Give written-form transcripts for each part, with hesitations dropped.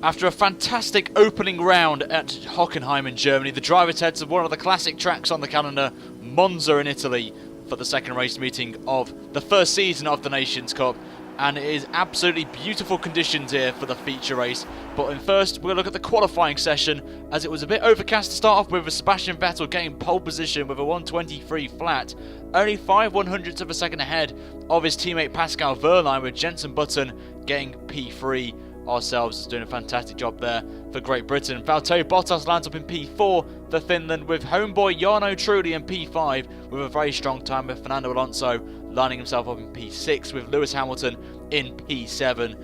After a fantastic opening round at Hockenheim in Germany, the drivers head to one of the classic tracks on the calendar, Monza in Italy, for the second race meeting of the first season of the Nations Cup. And it is absolutely beautiful conditions here for the feature race. But first, we're going to look at the qualifying session, as it was a bit overcast to start off with Sebastian Vettel getting pole position with a 123 flat, only 5/100ths of a second ahead of his teammate Pascal Wehrlein, with Jenson Button getting P3. Ourselves is doing a fantastic job there for Great Britain. Valtteri Bottas lands up in P4 for Finland, with homeboy Jarno Trulli in P5 with a very strong time, with Fernando Alonso lining himself up in P6 with Lewis Hamilton in P7.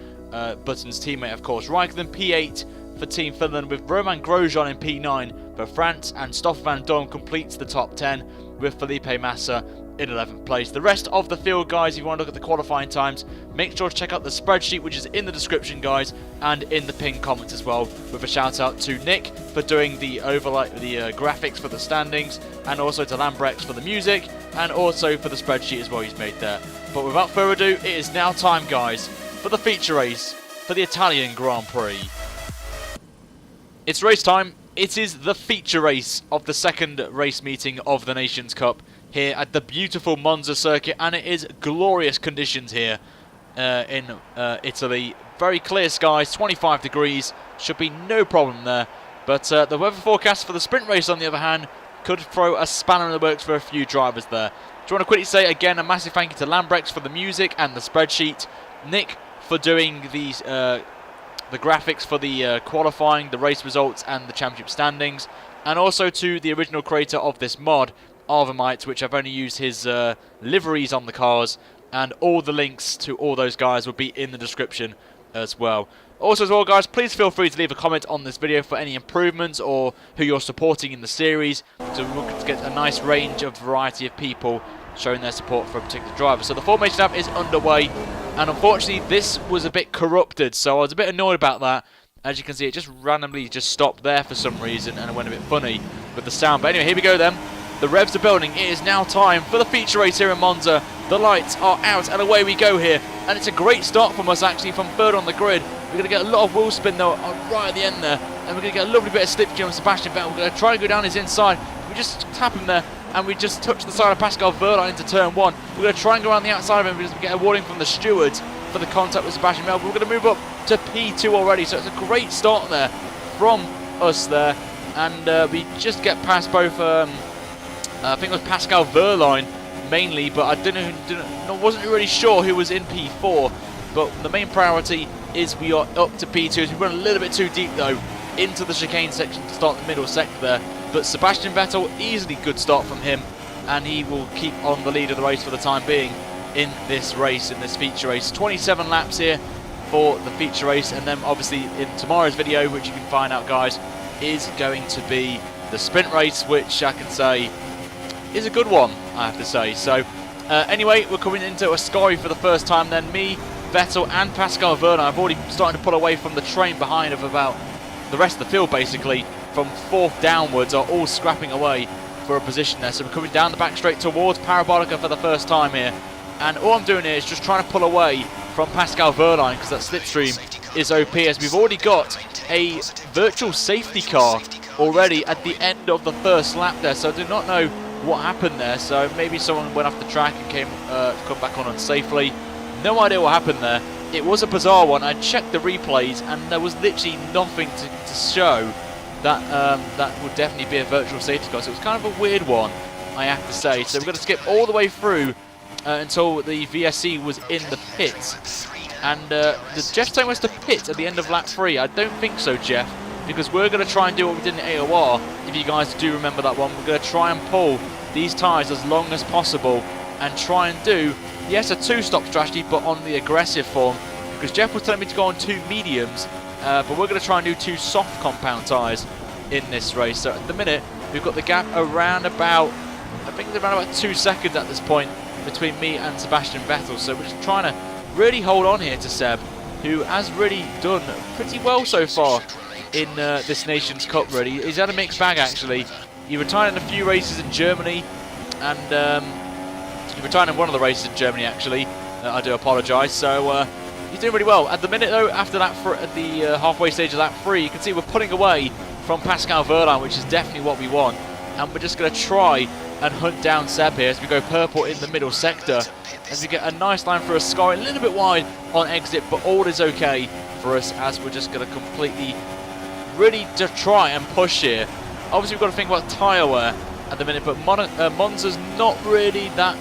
Button's teammate, of course. Raikkonen P8 for Team Finland, with Romain Grosjean in P9 for France, and Stoffel van Dorn completes the top 10 with Felipe Massa in 11th place. The rest of the field, guys, if you want to look at the qualifying times, make sure to check out the spreadsheet, which is in the description, guys, and in the pinned comments as well, with a shout out to Nick for doing the overlay, the graphics for the standings, and also to Lambrex for the music, and also for the spreadsheet as well he's made there. But without further ado, it is now time, guys, for the feature race for the Italian Grand Prix. It's race time. It is the feature race of the second race meeting of the Nations Cup here at the beautiful Monza circuit, and it is glorious conditions here in Italy. Very clear skies, 25 degrees, should be no problem there. But the weather forecast for the sprint race, on the other hand, could throw a spanner in the works for a few drivers there. Do you want to quickly say again a massive thank you to Lambrex for the music and the spreadsheet, Nick for doing these the graphics for the qualifying, the race results, and the championship standings, and also to the original creator of this mod, Arvamite, which I've only used his liveries on the cars, and all the links to all those guys will be in the description as well. Also, guys, please feel free to leave a comment on this video for any improvements or who you're supporting in the series, so we can get a nice range of variety of people showing their support for a particular driver. So the formation app is underway, and unfortunately this was a bit corrupted, so I was a bit annoyed about that. As you can see, it just randomly just stopped there for some reason, and it went a bit funny with the sound. But anyway, here we go then. The revs are building. It is now time for the feature race here in Monza. The lights are out and away we go here. And it's a great start from us, actually, from third on the grid. We're going to get a lot of wheel spin though right at the end there. And we're going to get a lovely bit of slipstream on Sebastian Vettel. We're going to try and go down his inside. We just tap him there, and we just touch the side of Pascal Wehrlein into turn 1. We're going to try and go around the outside of him. We just get a warning from the stewards for the contact with Sebastian Vettel. We're going to move up to P2 already. So it's a great start there from us there. And we just get past both... I think it was Pascal Wehrlein mainly, but I wasn't really sure who was in P4. But the main priority is we are up to P2. We run a little bit too deep though into the chicane section to start the middle sector there. But Sebastian Vettel, easily good start from him, and he will keep on the lead of the race for the time being in this race, in this feature race. 27 laps here for the feature race, and then obviously in tomorrow's video, which you can find out, guys, is going to be the sprint race, which I can say is a good one, I have to say. So anyway, we're coming into Ascari for the first time then. Me, Vettel and Pascal Wehrlein, I've already started to pull away from the train behind of about the rest of the field, basically from 4th downwards, are all scrapping away for a position there. So we're coming down the back straight towards Parabolica for the first time here, and all I'm doing here is just trying to pull away from Pascal Wehrlein, because that slipstream is OP, as we've already got a virtual safety car already at the end of the first lap there. So I do not know what happened there, so maybe someone went off the track and come back on unsafely. No idea what happened there. It was a bizarre one. I checked the replays and there was literally nothing to show that that would definitely be a virtual safety car. So it was kind of a weird one, I have to say. So we're going to skip all the way through until the VSC was in the pits. And Jeff saying was to pit at the end of lap 3. I don't think so, Jeff, because we're going to try and do what we did in AOR. If you guys do remember that one, we're going to try and pull these tyres as long as possible and try and do, yes, a 2-stop strategy, but on the aggressive form, because Jeff was telling me to go on 2 mediums, but we're going to try and do 2 soft compound tyres in this race. So at the minute, we've got the gap around about, I think it's around about 2 seconds at this point between me and Sebastian Vettel. So we're just trying to really hold on here to Seb, who has really done pretty well so far in this Nations Cup. Really, he's had a mixed bag actually. He retired in a few races in Germany, and he retired in one of the races in Germany actually. I do apologise. So he's doing really well. At the minute though, after that, at the halfway stage of lap 3, you can see we're pulling away from Pascal Wehrlein, which is definitely what we want. And we're just going to try and hunt down Seb here as we go purple in the middle sector. As we get a nice line for a score, a little bit wide on exit, but all is okay for us as we're just going to completely, really to try and push here. Obviously, we've got to think about tyre wear at the minute, but Monza's not really that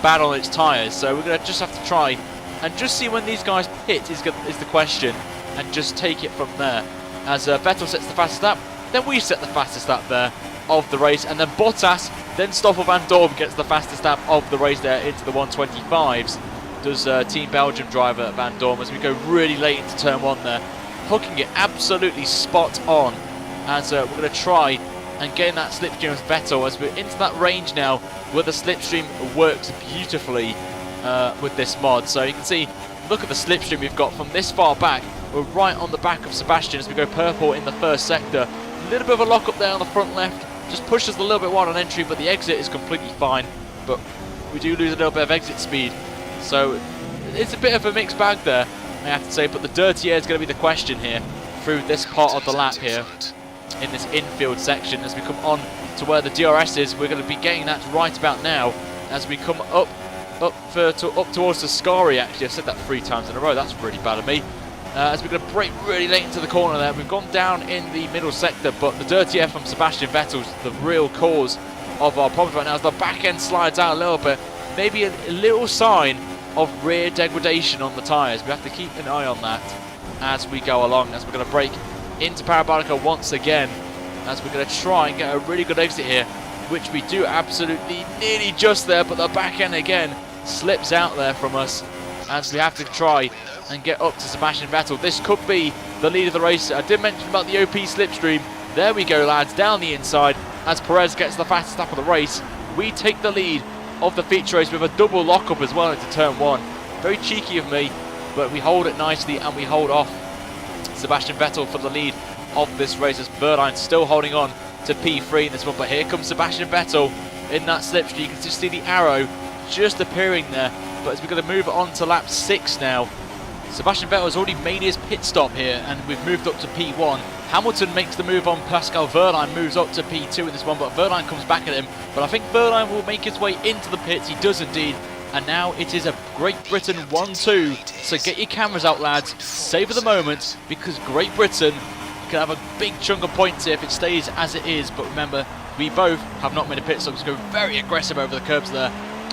bad on its tyres, so we're going to just have to try and just see when these guys pit is the question, and just take it from there. As Vettel sets the fastest lap, then we set the fastest lap there of the race, and then Bottas, then Stoffel Van Dorn gets the fastest lap of the race there into the 125s. Does Team Belgium driver Van Dorn as we go really late into turn 1 there, hooking it absolutely spot on. As we're going to try and gain that slipstream of Vettel as we're into that range now where the slipstream works beautifully with this mod. So you can see, look at the slipstream we've got from this far back. We're right on the back of Sebastian as we go purple in the first sector. A little bit of a lock up there on the front left, just pushes a little bit wide on entry, but the exit is completely fine. But we do lose a little bit of exit speed, so it's a bit of a mixed bag there, I have to say. But the dirty air is going to be the question here through this part of the lap here in this infield section. As we come on to where the DRS is, we're going to be getting that right about now as we come up towards the Scari. Actually, I've said that 3 times in a row. That's really bad of me. As we're going to brake really late into the corner there. We've gone down in the middle sector, but the dirty air from Sebastian Vettel's the real cause of our problems right now. As the back end slides out a little bit, maybe a little sign of rear degradation on the tyres. We have to keep an eye on that as we go along. As we're going to brake into Parabolica once again, as we're going to try and get a really good exit here, which we do absolutely nearly just there, but the back end again slips out there from us as we have to try and get up to Sebastian Vettel. This could be the lead of the race. I did mention about the OP slipstream. There we go, lads, down the inside as Perez gets the fastest lap of the race. We take the lead of the feature race with a double lockup as well into turn 1. Very cheeky of me, but we hold it nicely and we hold off Sebastian Vettel for the lead of this race as Wehrlein still holding on to P3 in this one. But here comes Sebastian Vettel in that slipstream. You can just see the arrow just appearing there. But as we're going to move on to lap 6 now, Sebastian Vettel has already made his pit stop here and we've moved up to P1. Hamilton makes the move on Pascal Wehrlein, moves up to P2 in this one, but Wehrlein comes back at him. But I think Wehrlein will make his way into the pits. He does indeed. And now it is a Great Britain 1-2. So get your cameras out, lads. Savour the moment, because Great Britain can have a big chunk of points here if it stays as it is. But remember, we both have not made a pit stop, so go very aggressive over the curbs there.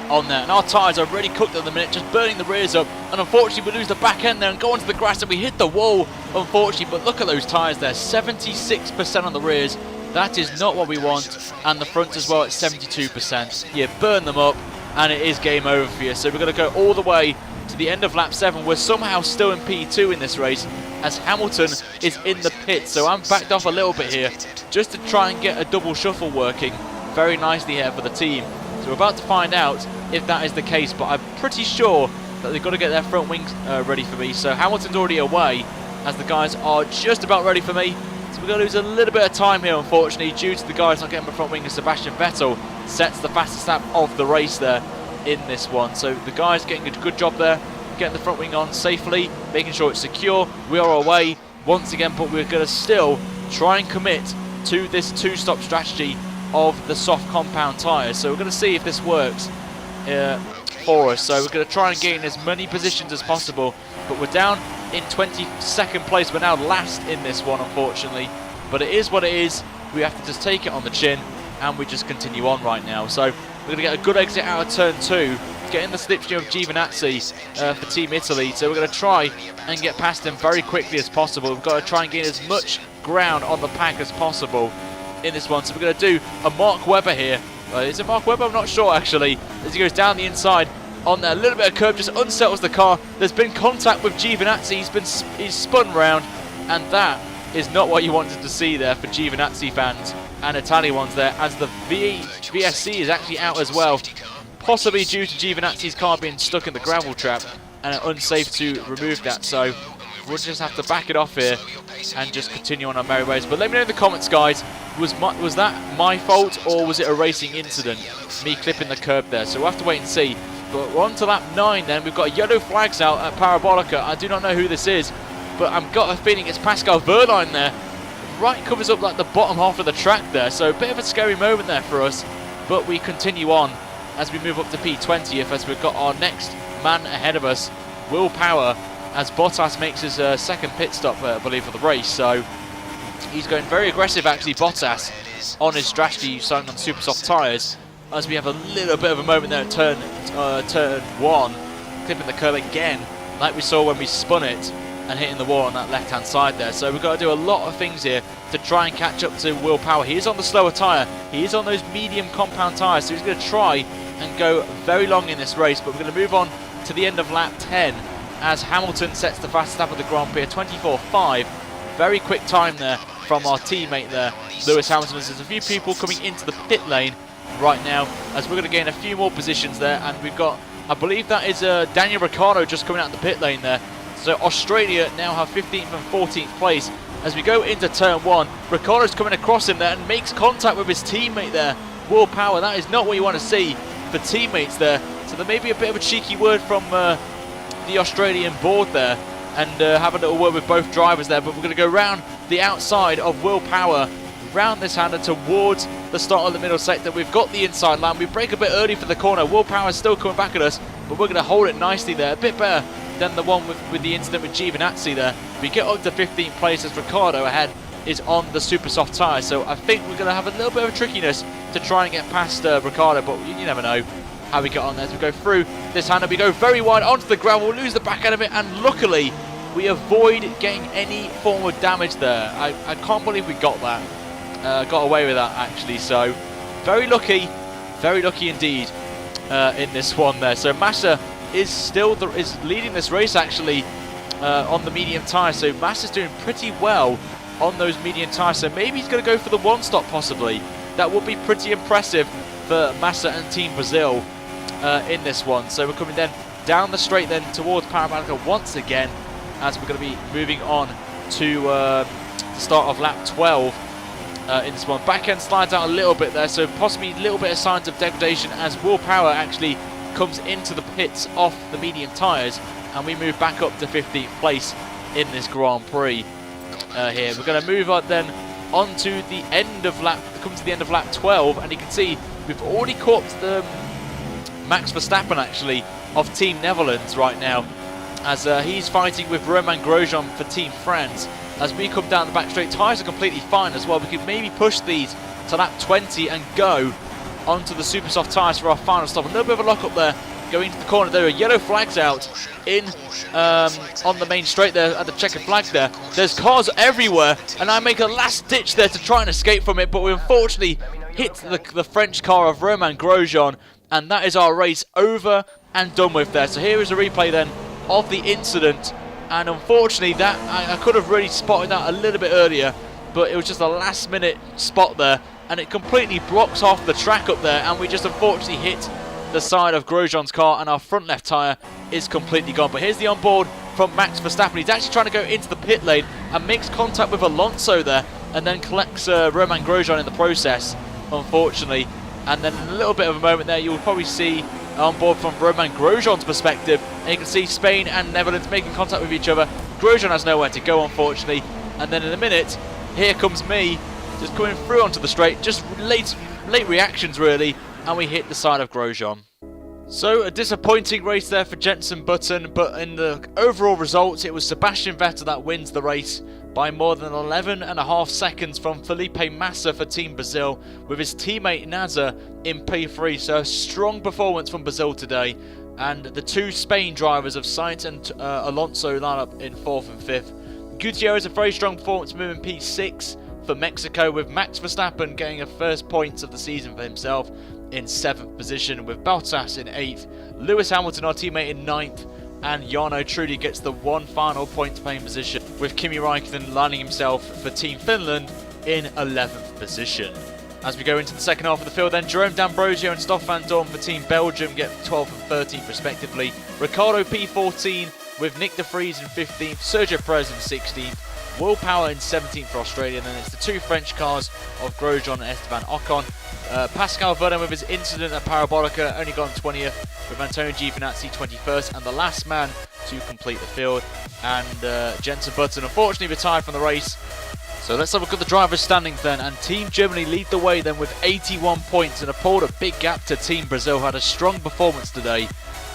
On there, and our tyres are really cooked at the minute, just burning the rears up, and unfortunately we lose the back end there and go onto the grass and we hit the wall, unfortunately. But look at those tyres there, 76% on the rears. That is not what we want, and the front as well at 72%. Yeah, burn them up and it is game over for you. So we're going to go all the way to the end of lap 7. We're somehow still in P2 in this race as Hamilton is in the pit, so I'm backed off a little bit here just to try and get a double shuffle working very nicely here for the team. So we're about to find out if that is the case, but I'm pretty sure that they've got to get their front wings ready for me. So Hamilton's already away as the guys are just about ready for me. So we're going to lose a little bit of time here, unfortunately, due to the guys not getting the front wing, and Sebastian Vettel sets the fastest lap of the race there in this one. So the guys getting a good job there, getting the front wing on safely, making sure it's secure. We are away once again, but we're going to still try and commit to this 2-stop strategy of the soft compound tyres. So we're going to see if this works for us. So we're going to try and gain as many positions as possible, but we're down in 22nd place. We're now last in this one, unfortunately, but it is what it is. We have to just take it on the chin and we just continue on right now. So we're going to get a good exit out of turn 2, get in the slipstream of Giovinazzi for Team Italy. So we're going to try and get past him very quickly as possible. We've got to try and gain as much ground on the pack as possible in this one. So we're going to do a Mark Webber here. Is it Mark Webber? I'm not sure actually. As he goes down the inside on there, a little bit of curb, just unsettles the car. There's been contact with Giovinazzi. He's spun round, and that is not what you wanted to see there for Giovinazzi fans and Italian ones there, as the VSC is actually out as well, possibly due to Giovinazzi's car being stuck in the gravel trap and unsafe to remove that. So we'll just have to back it off here and just continue on our merry ways. But let me know in the comments, guys, was that my fault or was it a racing incident, me clipping the curb there? So we'll have to wait and see. But we're on to lap 9 then. We've got yellow flags out at Parabolica. I do not know who this is, but I've got a feeling it's Pascal Wehrlein there. Right covers up like the bottom half of the track there, so a bit of a scary moment there for us. But we continue on as we move up to P20th, as we've got our next man ahead of us, Will Power, as Bottas makes his second pit stop, I believe, for the race. So he's going very aggressive, actually, Bottas, on his strategy, starting on super soft tyres, as we have a little bit of a moment there at turn 1, clipping the curb again, like we saw when we spun it and hitting the wall on that left-hand side there. So we've got to do a lot of things here to try and catch up to Will Power. He is on the slower tyre. He is on those medium compound tyres, so he's going to try and go very long in this race. But we're going to move on to the end of lap 10 as Hamilton sets the fastest lap of the Grand Prix, 24.5. Very quick time there from our teammate there, Lewis Hamilton. There's a few people coming into the pit lane right now, as we're going to gain a few more positions there. And we've got, I believe that is Daniel Ricciardo just coming out the pit lane there. So Australia now have 15th and 14th place. As we go into turn 1, Ricciardo's coming across him there and makes contact with his teammate there, Will Power. That is not what you want to see for teammates there. So there may be a bit of a cheeky word from the Australian board there, and have a little word with both drivers there. But we're going to go round the outside of Will Power, round this hander towards the start of the middle sector. We've got the inside line. We break a bit early for the corner. Will Power is still coming back at us, but we're going to hold it nicely there. A bit better than the one with the incident with Giovinazzi there. We get up to 15th place as Ricciardo ahead is on the super soft tyre. So I think we're going to have a little bit of a trickiness to try and get past Ricciardo, but you never know how we get on there. As we go through this hander, we go very wide onto the ground. We'll lose the back end of it, and luckily we avoid getting any form of damage there. I can't believe we got that. Got away with that, actually. So very lucky indeed in this one there. So Massa is still is leading this race, actually, on the medium tyre. So Massa's doing pretty well on those medium tyres. So maybe he's going to go for the one stop, possibly. That would be pretty impressive for Massa and Team Brazil in this one. So we're coming then down the straight then towards Parabolica once again, as we're going to be moving on to the start of lap 12 in this one. Back end slides out a little bit there, so possibly a little bit of signs of degradation as Will Power actually comes into the pits off the medium tyres, and we move back up to 15th place in this Grand Prix here. We're going to move on then on to the end of lap, come to the end of lap 12, and you can see we've already caught the Max Verstappen, actually, of Team Netherlands right now, as he's fighting with Romain Grosjean for Team France. As we come down the back straight, tyres are completely fine as well. We could maybe push these to lap 20 and go onto the super soft tyres for our final stop. A little bit of a lock up there, going to the corner. There are yellow flags out in on the main straight there at the checkered flag there. There's cars everywhere, and I make a last ditch there to try and escape from it, but we unfortunately hit the French car of Romain Grosjean, and that is our race over and done with there. So here is a replay then of the incident, and unfortunately that I could have really spotted that a little bit earlier, but it was just a last minute spot there, and it completely blocks off the track up there, and we just unfortunately hit the side of Grosjean's car, and our front left tyre is completely gone. But here's the onboard from Max Verstappen. He's actually trying to go into the pit lane and makes contact with Alonso there, and then collects Romain Grosjean in the process, unfortunately. And then in a little bit of a moment there, you'll probably see on board from Romain Grosjean's perspective, and you can see Spain and Netherlands making contact with each other. Grosjean has nowhere to go, unfortunately, and then in a minute, here comes me, just coming through onto the straight, just late reactions really, and we hit the side of Grosjean. So a disappointing race there for Jenson Button, but in the overall results, it was Sebastian Vettel that wins the race by more than 11.5 seconds from Felipe Massa for Team Brazil, with his teammate Nasser in P3. So a strong performance from Brazil today, and the two Spain drivers of Sainz and Alonso line up in 4th and 5th. Gutierrez a very strong performance, moving P6 for Mexico, with Max Verstappen getting a first points of the season for himself in 7th position, with Bottas in 8th, Lewis Hamilton, our teammate, in 9th, and Jarno Trulli gets the one final point paying position, with Kimi Räikkönen lining himself for Team Finland in 11th position. As we go into the second half of the field then, Jerome D'Ambrosio and Stoff van Dorn for Team Belgium get 12th and 13th respectively. Ricciardo P14 with Nick de Vries in 15th, Sergio Perez in 16th, Will Power in 17th for Australia, and then it's the two French cars of Grosjean and Esteban Ocon. Pascal Verdun with his incident at Parabolica only got on 20th, with Antonio Giovinazzi 21st, and the last man to complete the field. And Jenson Button unfortunately retired from the race. So let's have a look at the drivers' standings then, and Team Germany lead the way then with 81 points and have pulled a big gap to Team Brazil, who had a strong performance today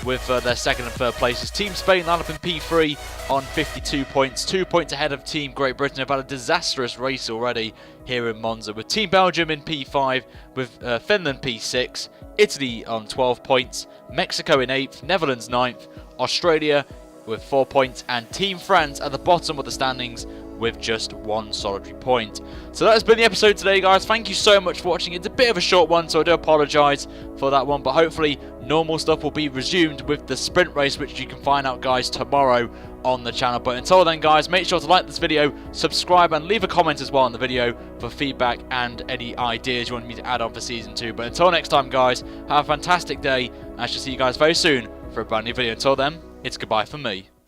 with their second and third places. Team Spain line up in P3 on 52 points, 2 points ahead of Team Great Britain, who've had a disastrous race already here in Monza, with Team Belgium in P5, with Finland P6, Italy on 12 points, Mexico in 8th, Netherlands 9th, Australia with 4 points, and Team France at the bottom of the standings with just 1 solitary point. So that has been the episode today, guys. Thank you so much for watching. It's a bit of a short one, so I do apologise for that one, but hopefully normal stuff will be resumed with the sprint race, which you can find out, guys, tomorrow on the channel. But until then, guys, make sure to like this video, subscribe, and leave a comment as well on the video for feedback and any ideas you want me to add on for Season 2. But until next time, guys, have a fantastic day, and I shall see you guys very soon for a brand new video. Until then, it's goodbye from me.